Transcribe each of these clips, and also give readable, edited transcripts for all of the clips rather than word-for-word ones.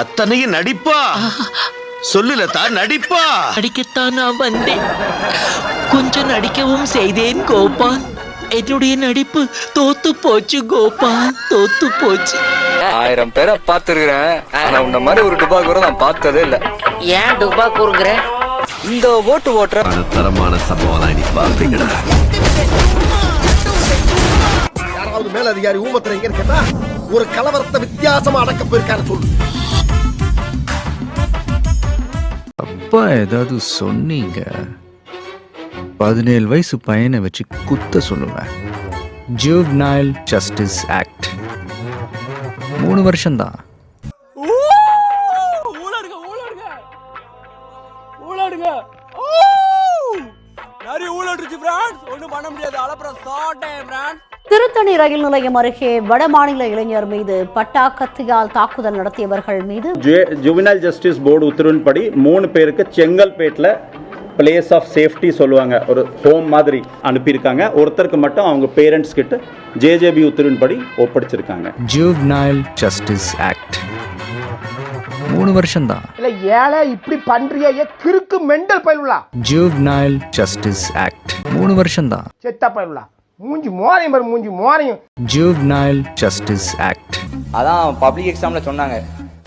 அத்தனையும் நடிப்பா? சொல்லுலதா, நடிப்பா? நடிக்கத்தான் நான் வந்தேன், கொஞ்சம் நடிக்கவும் செய்தேன் கோபால். என்னுடைய நடிப்பு தோத்து போச்சு கோபால், தோத்து போச்சு. 1000 பேரை பார்த்துருக்கிறேன், ஆனா உன்ன மாதிரி ஒரு டுபாக்கூரை நான் பார்த்ததே இல்ல. ஏன் டுபாக்கூருங்கிற? இந்த ஓட்டு ஓட்டுற தரமான சம்பவம் நீ பாப்பீங்கடா. யாராவது மேல அதிகாரி ஊமத்துல எங்க இருக்கா? ஒரு கலவரத்தை வித்தியாசமா அடக்க போயிருக்காரு சொல்லு. அப்பா ஏதாவது சொன்னீங்க, 17 வயசு பையனை வச்சு குத்த சொல்லுவேன். ஜுவனைல் ஜஸ்டிஸ் ஆக்ட் 3 வருஷம்தான். திருத்தணி ரயில் நிலையம் அருகே வடமாநில இளைஞர் மீது பட்டாக்கத்தியால் தாக்குதல் நடத்தியவர்கள் மீது ஜுவனைல் ஜஸ்டிஸ் போர்டு உத்தரவின்படி 3 பேருக்கு செங்கல்பேட்டில் பிளேஸ் ஆஃப் சேஃப்டி சொல்லுவாங்க, ஒரு ஹோம் மாதிரி அனுப்பியிருக்காங்க. ஒருத்தருக்கு மட்டும் அவங்க பேரண்ட்ஸ் கிட்ட ஜேஜேபி உத்தரவின்படி ஒப்படைச்சிருக்காங்க. ஜுவனைல் ஜஸ்டிஸ் ஆக்ட் 3 வருஷம்தான். இல்ல ஏழை இப்படி பண்றியே கிறுக்கு மெண்டல் பயிலுலா. ஜுவனைல் ஜஸ்டிஸ் ஆக்ட் 3 வருஷம்தான். செத்த பயிலுலா, மூஞ்சி மோரையும் பாரு, மூஞ்சி மோரையும். Juvenile justice act. அதான் பப்ளிக் எக்ஸாம்ல சொன்னாங்க,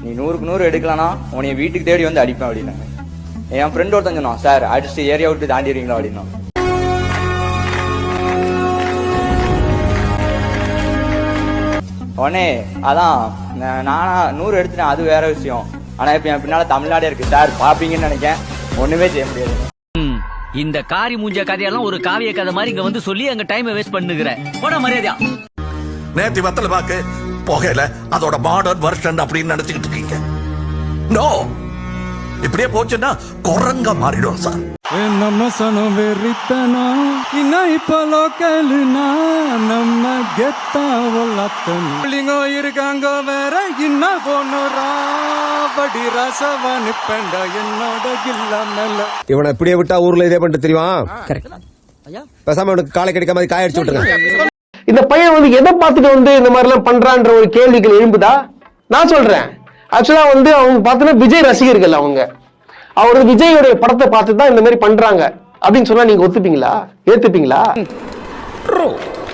நீ 100க்கு 100 எடுக்கலனா உன்னை வீட்டுக்கு தேடி வந்து அடிப்பேன் அப்படின்னாங்க. என் ஃப்ரெண்ட் ஒருத்தன் சொன்னான், சார் அடிச்சு ஏரியா விட்டு தாண்டிடுவீங்களா அப்படின்னா. உடனே அதான் நானா 100 எடுத்துட்டேன், அது வேற விஷயம். ஆனா இப்ப என் பின்னால தமிழ்நாடே இருக்கு சார், பாப்பீங்கன்னு நினைக்கிறேன். ஒண்ணுமே செய்ய முடியாது. இந்த காரி மூஞ்ச கதையெல்லாம் ஒரு காவிய கதை மாதிரி இங்க வந்து சொல்லி அங்க டைம் வேஸ்ட் பண்ணுகிற போட மரியாதையா. நேத்தி வத்தல பாக்கு போகல அதோட மாடர்ன் வெர்ஷன் அப்படின்னு நினைச்சுக்கிட்டு இருக்கீங்க. நோ, இப்படியே போச்சுன்னா குரங்க மாறிடும் சார். நம்ம சனம் வெறித்தனா இன்னும் இப்ப லோக்கல்னா நம்ம கெத்தா உள்ளத்தனிங்கோ இருக்காங்க வேற இன்னும் போனோரா படி ரசவானு பெண்ட என்னோட கில்ல மேல. இவனை இப்படியே விட்டா ஊர்ல இதே பண்ணிட்டு தெரியுமா? பேசாம அவனுக்கு காலை கிடைக்காம மாதிரி காய அடிச்சு விட்டுருங்க. இந்த பையன் வந்து எதை பார்த்துட்டு வந்து இந்த மாதிரி எல்லாம் பண்றான்ற ஒரு கேள்விகள் எழும்புதா? நான் சொல்றேன், ஆக்சுவலா வந்து அவங்க பார்த்தீங்கன்னா விஜய் ரசிகர்கள். அவங்க அவரு விஜயோடைய படத்தை பார்த்து தான் இந்த மாதிரி பண்றாங்க அப்படின்னு சொன்னா நீங்க ஒத்துப்பீங்களா, ஏத்துப்பீங்களா?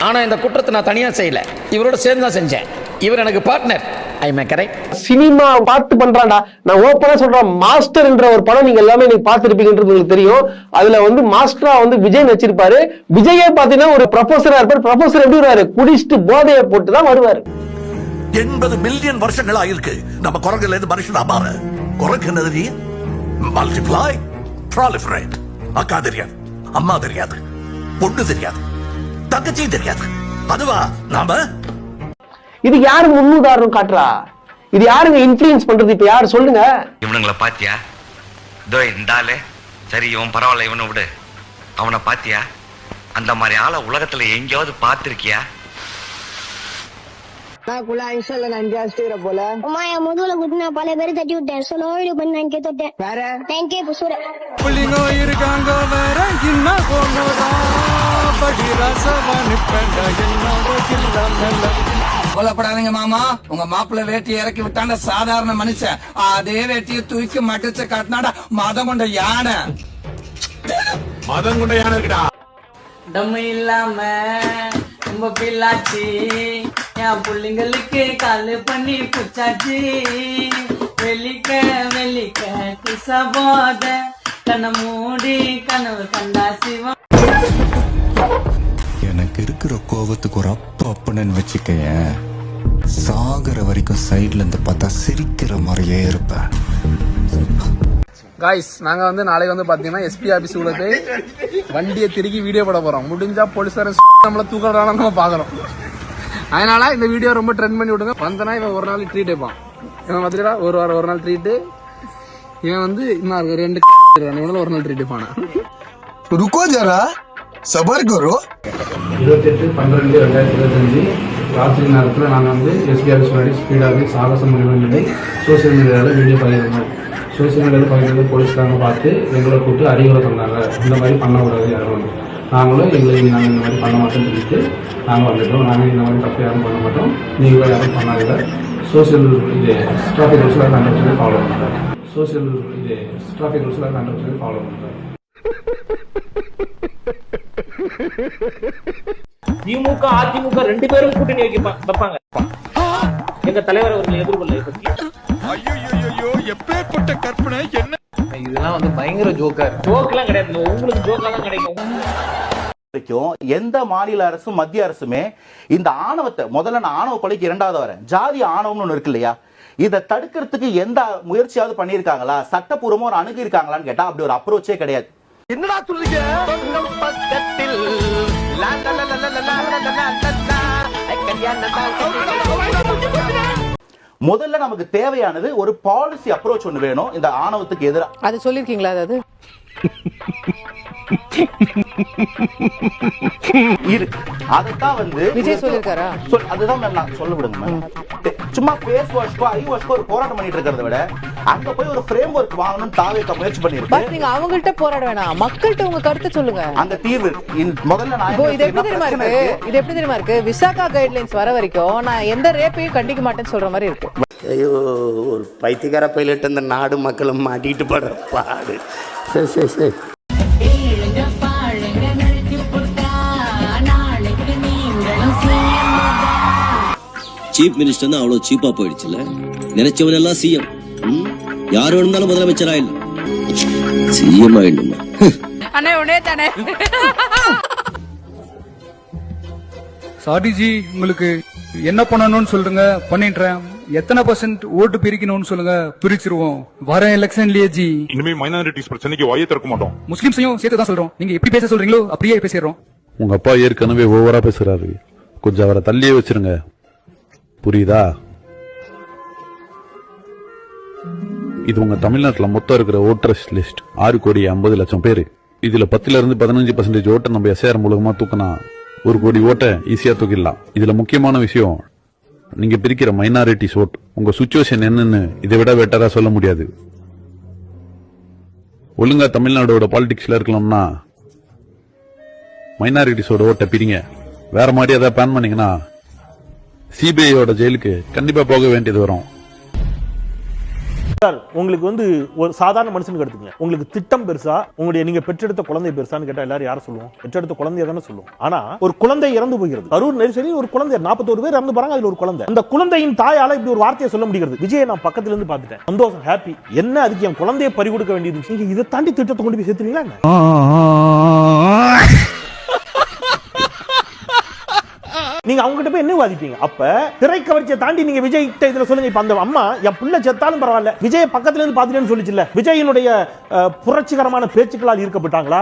ஆனா இந்த குற்றத்தை நான் தனியா செய்யல, இவரோட சேர்ந்து தான் செஞ்சேன். இவர் எனக்கு பார்ட்னர். சினிமா பார்த்து பண்றான்டா. நான் ஓப்பனா சொல்றேன், மாஸ்டர் என்ற ஒரு படம் நீங்க எல்லாமே நீங்க பார்த்திருப்பீங்கன்றது உங்களுக்கு தெரியும். அதுல வந்து மாஸ்டரா வந்து விஜய் நடிச்சிருப்பாரு. விஜயே பாத்தீங்கன்னா ஒரு ப்ரொஃபஸரா இருப்பாரு. ப்ரொஃபஸர் எப்படி வருவாரு? குடிச்சிட்டு போதையை போட்டு தான் வருவாரு. 80 மில்லியன் வருஷங்களா இருக்கு நம்ம குரங்குல இருந்து மனுஷன் மாற. குரங்கு என்னது? Multiply, proliferate. அக்கா தெரியாது, அம்மா தெரியாது, பொண்ணு தெரியாது, தங்கச்சியும் தெரியாது. அதுவா நாம? இது யாரு முன்னுதாரணம் காட்டுறா? இது யாருங்க இன்ஃப்ளூயன்ஸ் பண்றது? இப்ப யாரு சொல்லுங்க? இவனுங்களை பாத்தியா? இதோ இந்தாலே சரி, இவன் பரவாயில்ல, இவனை விடு. அவனை பாத்தியா? அந்த மாதிரி ஆளை உலகத்துல எங்கேயாவது பார்த்திருக்கியா? முதுகுல குட்டினா பல பேர் தட்டி விட்டேன். சொல்லி பண்ண தொட்டேன். புள்ளிங்கோ இருக்காங்க வேற இன்னும் போனோரா படி ரசவானு பெண்ட என்னோட கில்ல மேல. கொல்லப்படாதீங்க மாமா, உங்க மாப்பிள்ள வேட்டியை இறக்கி விட்டாண்ட சாதாரண மனுஷன், அதே வேட்டியை தூக்கி மடிச்சு காட்டினாடா மதம் கொண்ட யானை. மதம் கொண்ட யானை இருக்கடா. டம்மு இல்லாம ரொம்ப பிள்ளாச்சி, என் புள்ளிங்களுக்கு காலு பண்ணி புச்சாச்சி. வெள்ளிக்க வெள்ளிக்க கிசபோத கண்ண மூடி கனவு கண்டா சிவம். எனக்கு இருக்கிற கோபத்துக்கு ஒரு அப்பன்னு வச்சுக்கேன், சாகர வரைக்கும் சைட்ல இருந்து பார்த்தா சிரிக்கிற மாதிரியே இருப்பேன். காய்ஸ், நாங்க வந்து நாளைக்கு வந்து பாத்தீங்கன்னா எஸ்பி ஆபீஸ் உள்ள போய் வண்டியை திருக்கி வீடியோ போட போறோம். முடிஞ்சா போலீஸார நம்மள தூக்கறான நம்ம பாக்குறோம். அதனால இந்த வீடியோ ரொம்ப ட்ரெண்ட் பண்ணி விடுங்க. வந்தனா இவன் ஒரு நாள் ட்ரீட் வைப்பான். இவன் வந்துடா ஒரு வாரம் ஒரு நாள் ட்ரீட். இவன் வந்து இன்னும் 2 ஒரு நாள் ட்ரீட் வைப்பானா. ருக்கோ ஜரா சபர் கரோ. 28/12/2025 ராத்திரி நேரத்தில் நாங்கள் வந்து எஸ்பி ஆஃபீஸ் முன்னாடி ஸ்பீடாக சாகசம் பண்ணி சோசியல் மீடியாவில் வீடியோ பண்ணியிருந்தோம். சோசியல் மீடியாவில் பண்ணியிருந்த போலீஸ்காரங்க பார்த்து எங்களை கூப்பிட்டு அறிவுரை சொன்னாங்க, இந்த மாதிரி பண்ணக்கூடாது யாரும். நாங்களும் நாங்கள் இந்த மாதிரி பண்ண மாட்டோம்னு சொல்லிட்டு நாங்கள் வந்துட்டோம். நாங்கள் இந்த மாதிரி தப்பு யாரும் பண்ண மாட்டோம், நீங்களும் யாரும் பண்ணாதில்லை. ஸோ சோசியல் இது டிராஃபிக் ரூல்ஸ்லாம் கண்டக்டர் ஃபாலோ பண்ணுறாரு. சோசியல் இது டிராஃபிக் ரூல்ஸ்லாம் கண்டக்டர் ஃபாலோ பண்ணுறாரு. திமுக அதிமுக 2 பேரும் கூட்டணி வைப்பாங்க. எங்க தலைவர் அவர்கள் எதிர்கொள்ள பத்தி எப்பேற்பட்ட கற்பனை என்ன இதெல்லாம் வந்து பயங்கர ஜோக்கர். ஜோக்கெல்லாம் கிடையாது, உங்களுக்கு ஜோக்கா தான் கிடைக்கும். எந்த மாநில அரசும் மத்திய அரசுமே இந்த ஆணவத்தை, முதல்ல நான் ஆணவ கொலைக்கு 2வது வரேன், ஜாதி ஆணவம்னு ஒண்ணு இருக்கு இல்லையா, இதை தடுக்கிறதுக்கு எந்த முயற்சியாவது பண்ணியிருக்காங்களா, சட்டப்பூர்வமா ஒரு அணுகி இருக்காங்களான்னு கேட்டா அப்படி ஒரு அப்ரோச்சே கிடையாது. என்னடா சொல்றீங்க? முதல்ல நமக்கு தேவையானது ஒரு பாலிசி அப்ரோச் ஒண்ணு வேணும் இந்த ஆணவத்துக்கு எதிராக. அது சொல்லிருக்கீங்களா? அதாவது அதைத்தான் வந்து விஜய் சொல்லிருக்காரா? அதுதான் நான் சொல்ல விடுங்க. சும்மா பேஸ் வாஷ்கோ ஐ வாஷ்கோ ஒரு போராட்டம் பண்ணிட்டு இருக்கிறத விட அங்க போய் ஒரு ஃப்ரேம் ஒர்க் வாங்கணும்னு தாவேக முயற்சி பண்ணிருக்கு. நீங்க அவங்கள்ட்ட போராட வேணாம், மக்கள்கிட்ட உங்க கருத்தை சொல்லுங்க. அந்த தீர்வு முதல்ல நான் இது எப்படி தெரியுமா இருக்கு, விசாகா கைட்லைன்ஸ் வர வரைக்கும் நான் எந்த ரேப்பையும் கண்டிக்க மாட்டேன்னு சொல்ற மாதிரி இருக்கு. ஐயோ, ஒரு பைத்தியக்கார பைலட் இந்த நாடு மக்களும் மாட்டிட்டு படுற பாடு. சரி சரி சரி. சீஃப் மினிஸ்டர் அவ்வளவு சீப்பா போயிடுச்சுல. நினைச்சவன் எல்லாம் சிஎம், யார் வேணும்னாலும் முதலமைச்சர் ஆயிடலாம், சிஎம் ஆயிடணுமா? சாரி ஜி, உங்களுக்கு என்ன பண்ணணும்னு சொல்லுங்க, பண்ணிடுறேன். எத்தனை % ஓட்டு பிரிக்கணும்னு சொல்லுங்க, பிரிச்சிருவோம். வர எலெக்ஷன்லயே ஜி இனிமே மைனாரிட்டிஸ் பிரச்சனைக்கு வாயை திறக்க மாட்டோம். முஸ்லிம்ஸையும் சேர்த்து தான் சொல்றோம். நீங்க எப்படி பேச சொல்றீங்களோ அப்படியே பேசிடுறோம். உங்க அப்பா ஏற்கனவே ஓவரா பேசுறாரு, கொஞ்சம் அவரை தள்ளியே வச்சிருங்க, புரியுதா? இது உங்க தமிழ்நாட்டுல மொத்தம் இருக்கிற ஓட்டர்ஸ் லிஸ்ட் 6,50,00,000 பேரு. இதுல 10% 15% ஓட்டை நம்ம எஸ்ஆர் மூலமா தூக்கினா 1 கோடி ஓட்டை ஈஸியா தூக்கிடலாம். இதுல முக்கியமான விஷயம், நீங்க பிரிக்கிற மைனாரிட்டிஸ் ஓட் உங்க சிச்சுவேஷன் என்னன்னு இதை விட பெட்டரா சொல்ல முடியாது. ஒழுங்கா தமிழ்நாடோட பாலிடிக்ஸ்ல இருக்கலாம்னா மைனாரிட்டிஸோட ஓட்டை பிரிங்க. வேற மாதிரி ஏதாவது பிளான் பண்ணீங்கன்னா சிபிஐயோட ஜெயிலுக்கு கண்டிப்பா போக வேண்டியது வரும். உங்களுக்கு வந்து ஒரு சாதாரண மனுஷனுக்கு எடுத்துங்க, உங்களுக்கு திட்டம் பெருசா, உங்களுடைய நீங்க பெற்றெடுத்த குழந்தை பெருசான்னு கேட்டா எல்லாரும் யாரும் சொல்லுவோம்? பெற்றெடுத்த குழந்தைய தானே சொல்லுவோம். ஆனா ஒரு குழந்தை இறந்து போகிறது, கரூர் நெரிசலி ஒரு குழந்தை 41 பேர் இறந்து போறாங்க, அதுல ஒரு குழந்தை. அந்த குழந்தையின் தாயால இப்படி ஒரு வார்த்தையை சொல்ல முடிகிறது. விஜய் நான் பக்கத்துல இருந்து பாத்துட்டேன், சந்தோஷம், ஹாப்பி. என்ன அதுக்கு என் குழந்தையை பறி கொடுக்க வேண்டியது? நீங்க இதை தாண்டி திட்டத்தை கொண்டு போய் சேர்த்துறீங்களா? நீங்க அவங்க கிட்ட போய் என்ன வாதிப்பீங்க? அப்ப திரை கவர்ச்சியை தாண்டி நீங்க விஜய் கிட்ட இதுல சொல்லுங்க. இப்ப அந்த அம்மா என் புள்ள செத்தாலும் பரவாயில்ல, விஜய் பக்கத்துல இருந்து பாத்துட்டேன்னு சொல்லிச்சுல்ல, விஜயினுடைய புரட்சிகரமான பேச்சுக்களால் ஈர்க்கப்பட்டாங்களா?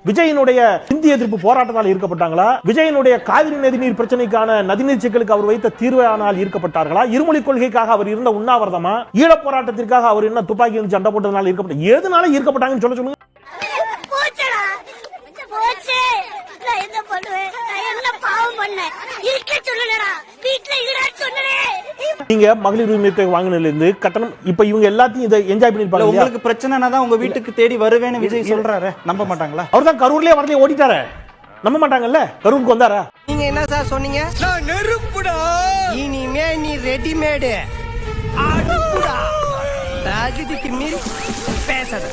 விஜயினுடைய இந்திய எதிர்ப்பு போராட்டத்தால் ஈர்க்கப்பட்டாங்களா? விஜயினுடைய காவிரி நதிநீர் பிரச்சனைக்கான நதிநீர் சிக்கலுக்கு அவர் வைத்த தீர்வானால் ஈர்க்கப்பட்டார்களா? இருமொழி கொள்கைக்காக அவர் இருந்த உண்ணாவிரதமா? ஈழ போராட்டத்திற்காக அவர் என்ன துப்பாக்கி வந்து சண்டை போட்டதுனால ஈர்க்கப்பட்ட, எதனால ஈர்க்கப்பட்டாங்கன்னு சொல்லுங்க. நீங்க மகளிர் உரிமை வாங்கினதுல இருந்து கட்டணம், இப்ப இவங்க எல்லாத்தையும் இதை என்ஜாய் பண்ணிருப்பாங்க. உங்களுக்கு பிரச்சனைனா தான் உங்க வீட்டுக்கு தேடி வருவேன்னு விஜய் சொல்றாரு, நம்ப மாட்டாங்களா? அவர் தான் கரூர்லயே வரலையே ஓடிட்டாரு, நம்ப மாட்டாங்கல்ல? கரூருக்கு வந்தாரா? நீங்க என்ன சார் சொன்னீங்க? நான் நெருப்புடா, இனிமே நீ ரெடிமேடு அடுப்புடா, தகுதிக்கு மீறி பேசாத.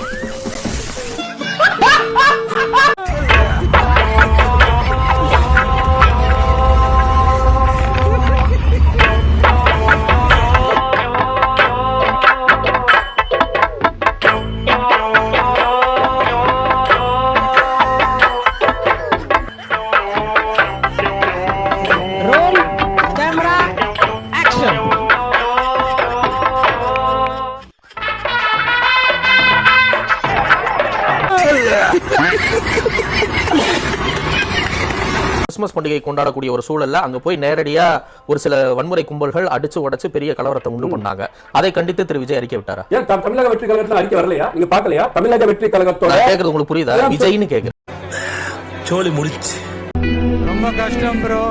கிறிஸ்துமஸ் பண்டிகை கொண்டாடக்கூடிய ஒரு சூழல்ல அங்க போய் நேரடியா ஒரு சில வன்முறை கும்பல்கள் அடிச்சு உடைச்சு பெரிய கலவரத்தை உண்டு பண்ணாங்க. அதை கண்டித்து திரு விஜய் அறிக்கை விட்டாரா? ஏன் தமிழக வெற்றி கழகத்துல அறிக்கை வரலையா? நீங்க பார்க்கலையா? தமிழக வெற்றி கழகத்தோட கேக்குறது உங்களுக்கு புரியுதா? விஜய்னு கேக்குறேன். சோலி முடிச்சு. ரொம்ப கஷ்டம் ப்ரோ,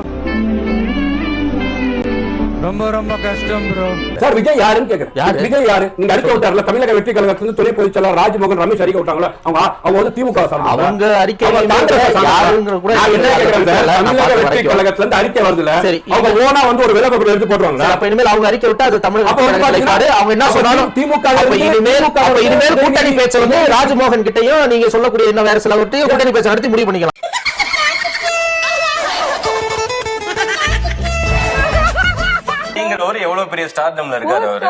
ரொம்ப ரொம்ப கஷ்டம் ப்ரோ. சார் விஜய் யாருன்னு கேக்குறேன். விஜய் யாரு? நீங்க அறிக்கை விட்டார்ல தமிழக வெற்றி கழகத்துல துணை பொதுச் செயலாளர் ராஜ்மோகன் ரமேஷ் அறிக்கை விட்டாங்களா? அவங்க வந்து திமுக அவங்க அறிக்கை யாருங்கிற கூட என்ன கேக்குறேன் சார், தமிழக வெற்றி கழகத்துல இருந்து அறிக்கை வருதுல அவங்க ஓனா வந்து ஒரு விளக்கம் எடுத்து போடுவாங்க. அப்ப இனிமேல் அவங்க அறிக்கை விட்டா அது தமிழக அவங்க என்ன சொன்னாலும் திமுக இனிமேல் கூட்டணி பேச்ச வந்து ராஜ்மோகன் கிட்டையும் நீங்க சொல்லக்கூடிய இன்னும் வேற சில கூட்டணி பேச்ச நடத்தி முடிவு பண்ணிக்கலாம். எவ்வளவு பெரிய ஸ்டார்டம்ல இருக்காரு அவரு.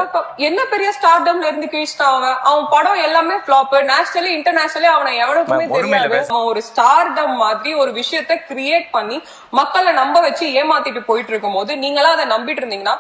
என்ன பெரிய ஸ்டார்டம்ல இருந்து கீழ்ஸ்டாங்க. அவன் படம் எல்லாமே ஃபிளாப். நேஷனலி இன்டர்நேஷனலி அவனை எவனுக்குமே தெரியாது. அவன் ஒரு ஸ்டார்டம் மாதிரி ஒரு விஷயத்தை கிரியேட் பண்ணி மக்களை நம்ப வச்சு ஏமாத்திட்டு போயிட்டு இருக்கும் போது நீங்களா அதை நம்பிட்டு இருந்தீங்கன்னா